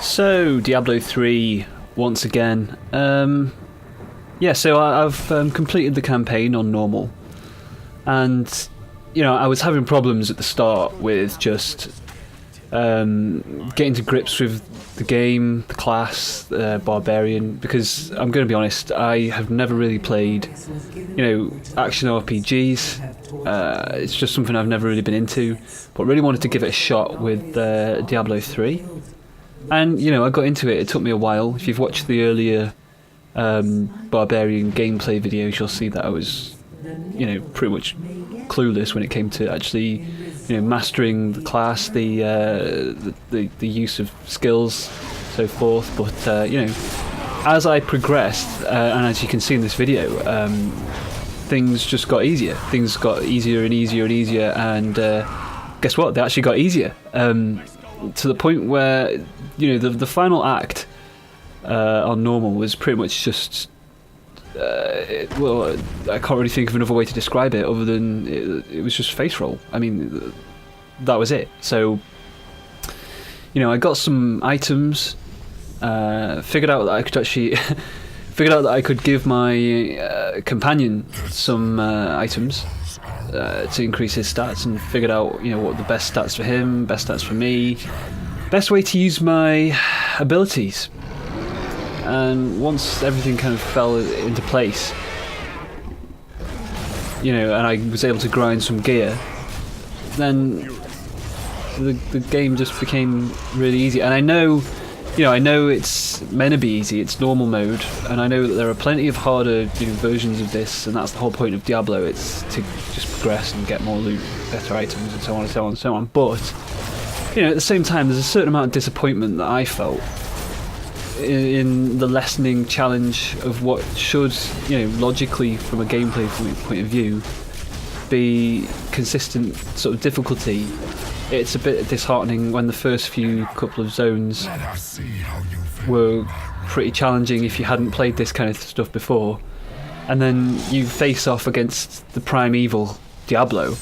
So, Diablo 3 once again. Yeah, so I've completed the campaign on normal, and I was having problems at the start with just getting to grips with the game, the class, Barbarian, because I'm going to be honest, I have never really played, action RPGs. It's just something I've never really been into, but really wanted to give it a shot with Diablo 3. And, I got into it. It took me a while. If you've watched the earlier Barbarian gameplay videos, you'll see that I was, pretty much clueless when it came to actually, mastering the class, the use of skills, so forth. But, as I progressed, and as you can see in this video, things just got easier. Things got easier and easier and easier, and guess what? They actually got easier. To the point where, the final act on normal was pretty much just, well, I can't really think of another way to describe it other than it was just face roll. I mean, that was it. So, I got some items, figured out that I could actually, figured out that I could give my companion some items to increase his stats, and figured out what the best stats for him, best stats for me, best way to use my abilities. And once everything kind of fell into place, and I was able to grind some gear, then the game just became really easy. And I know it's meant to be easy, it's normal mode, and I know that there are plenty of harder versions of this, and that's the whole point of Diablo. It's to just progress and get more loot, better items, and so on and so on and so on. But at the same time, there's a certain amount of disappointment that I felt in the lessening challenge of what should, logically from a gameplay point of view, be consistent sort of difficulty. It's a bit disheartening when the first few couple of zones were pretty challenging if you hadn't played this kind of stuff before, and then you face off against the primeval Diablo,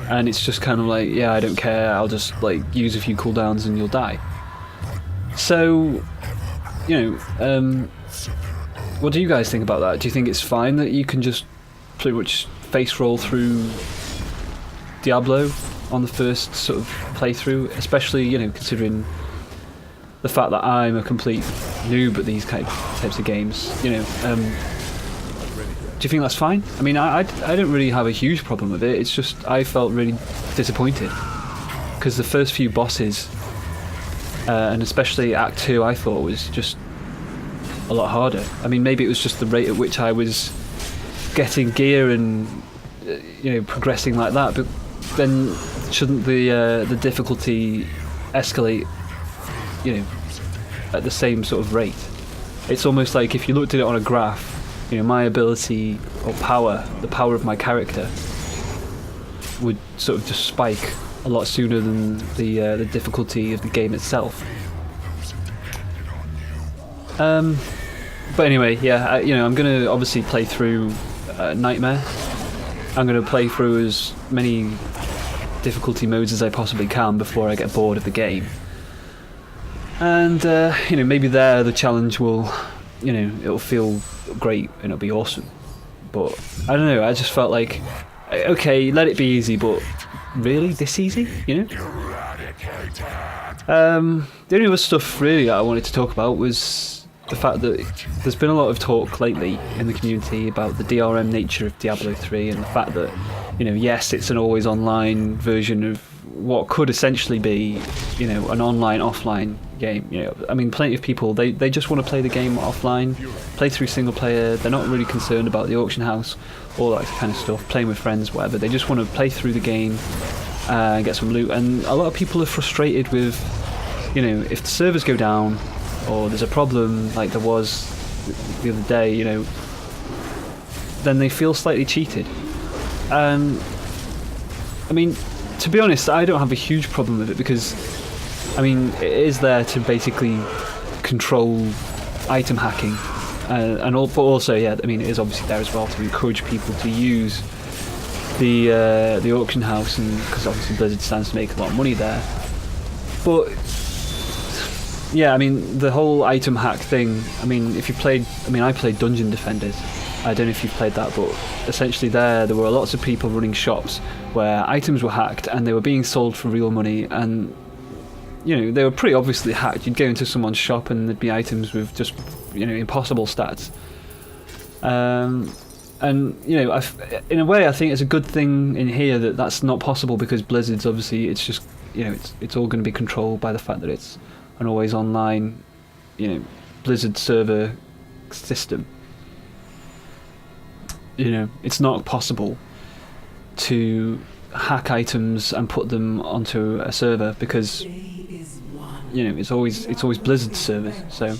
and it's just kind of like, yeah, I don't care, I'll just use a few cooldowns and you'll die. So, what do you guys think about that? Do you think it's fine that you can just pretty much face roll through Diablo on the first sort of playthrough, especially considering the fact that I'm a complete noob at these types of games? Do you think that's fine? I mean, I don't really have a huge problem with it. It's just I felt really disappointed because the first few bosses, and especially Act 2, I thought was just a lot harder. I mean, maybe it was just the rate at which I was getting gear and progressing like that, but then shouldn't the difficulty escalate at the same sort of rate? It's almost like if you looked at it on a graph, my ability or power, the power of my character, would sort of just spike a lot sooner than the difficulty of the game itself. But anyway, yeah, I'm gonna obviously play through Nightmare. I'm gonna play through as many difficulty modes as I possibly can before I get bored of the game. And maybe there the challenge will, it'll feel great and it'll be awesome. But I don't know, I just felt like, okay, let it be easy, but really, this easy? The only other stuff really that I wanted to talk about was the fact that there's been a lot of talk lately in the community about the DRM nature of Diablo 3, and the fact that, yes, it's an always online version of what could essentially be, an online offline game. I mean, plenty of people, they just want to play the game offline, play through single player. They're not really concerned about the auction house, all that kind of stuff, playing with friends, whatever. They just want to play through the game and get some loot. And a lot of people are frustrated with, if the servers go down or there's a problem like there was the other day, then they feel slightly cheated. And I mean, to be honest, I don't have a huge problem with it, because I mean, it is there to basically control item hacking, but also, yeah, I mean, it is obviously there as well to encourage people to use the auction house, and because obviously Blizzard stands to make a lot of money there. But yeah, I mean, the whole item hack thing. I mean, if you played, I mean, I played Dungeon Defenders. I don't know if you've played that, but essentially there were lots of people running shops where items were hacked and they were being sold for real money, and you know, they were pretty obviously hacked. You'd go into someone's shop and there'd be items with just, you know, impossible stats. And you know, in a way, I think it's a good thing in here that that's not possible, because Blizzard's obviously, it's just, you know, it's all going to be controlled by the fact that it's an always online, you know, Blizzard server system. You know, it's not possible to hack items and put them onto a server, because you know, it's always Blizzard's server. So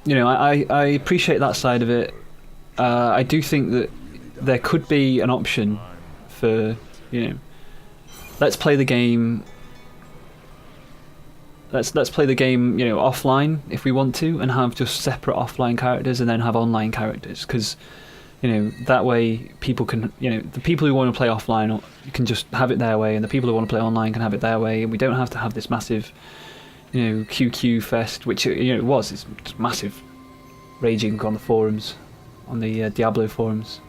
you know, I appreciate that side of it. I do think that there could be an option for, you know, let's play the game. Let's play the game, you know, offline if we want to, and have just separate offline characters, and then have online characters, because, you know, that way people can, you know, the people who want to play offline can just have it their way, and the people who want to play online can have it their way, and we don't have to have this massive, you know, QQ fest, which, you know, it's just massive raging on the forums, on the Diablo forums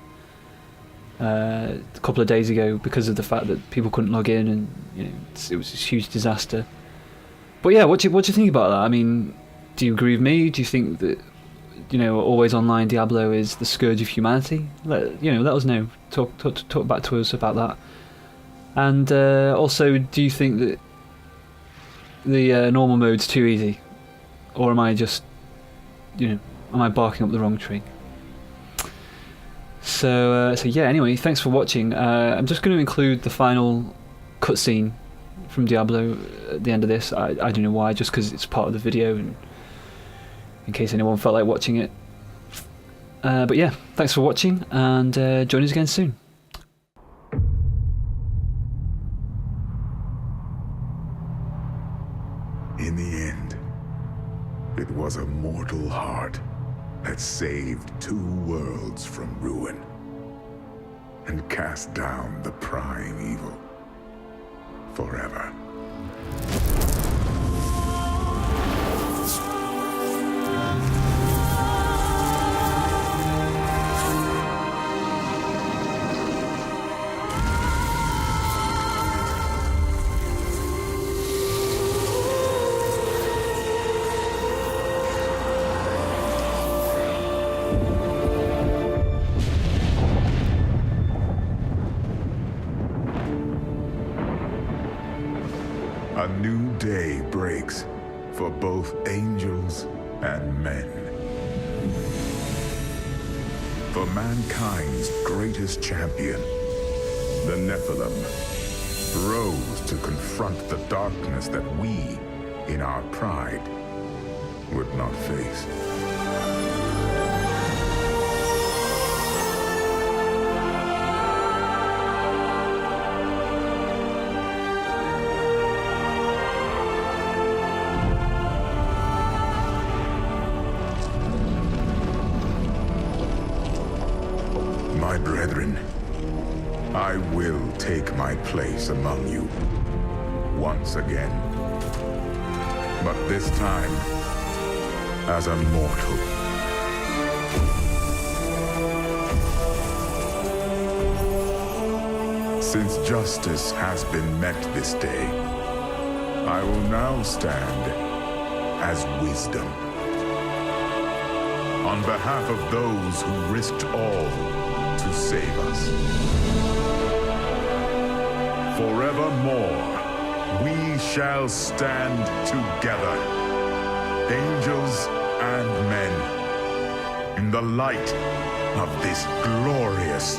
a couple of days ago, because of the fact that people couldn't log in, and you know, it was a huge disaster. But yeah, what do you think about that? I mean, do you agree with me? Do you think that, you know, always online Diablo is the scourge of humanity? Let us know. Talk back to us about that. And also, do you think that the normal mode's too easy, or am I just, you know, am I barking up the wrong tree? So yeah. Anyway, thanks for watching. I'm just going to include the final cutscene from Diablo at the end of this. I don't know why, just because it's part of the video, and in case anyone felt like watching it. But yeah, thanks for watching, and join us again soon. In the end, it was a mortal heart that saved 2 worlds from ruin and cast down the prime evil forever. A new day breaks for both angels and men. For mankind's greatest champion, the Nephilim, rose to confront the darkness that we, in our pride, would not face. My brethren, I will take my place among you once again, but this time as a mortal. Since justice has been met this day, I will now stand as wisdom. On behalf of those who risked all to save us. Forevermore, we shall stand together, angels and men, in the light of this glorious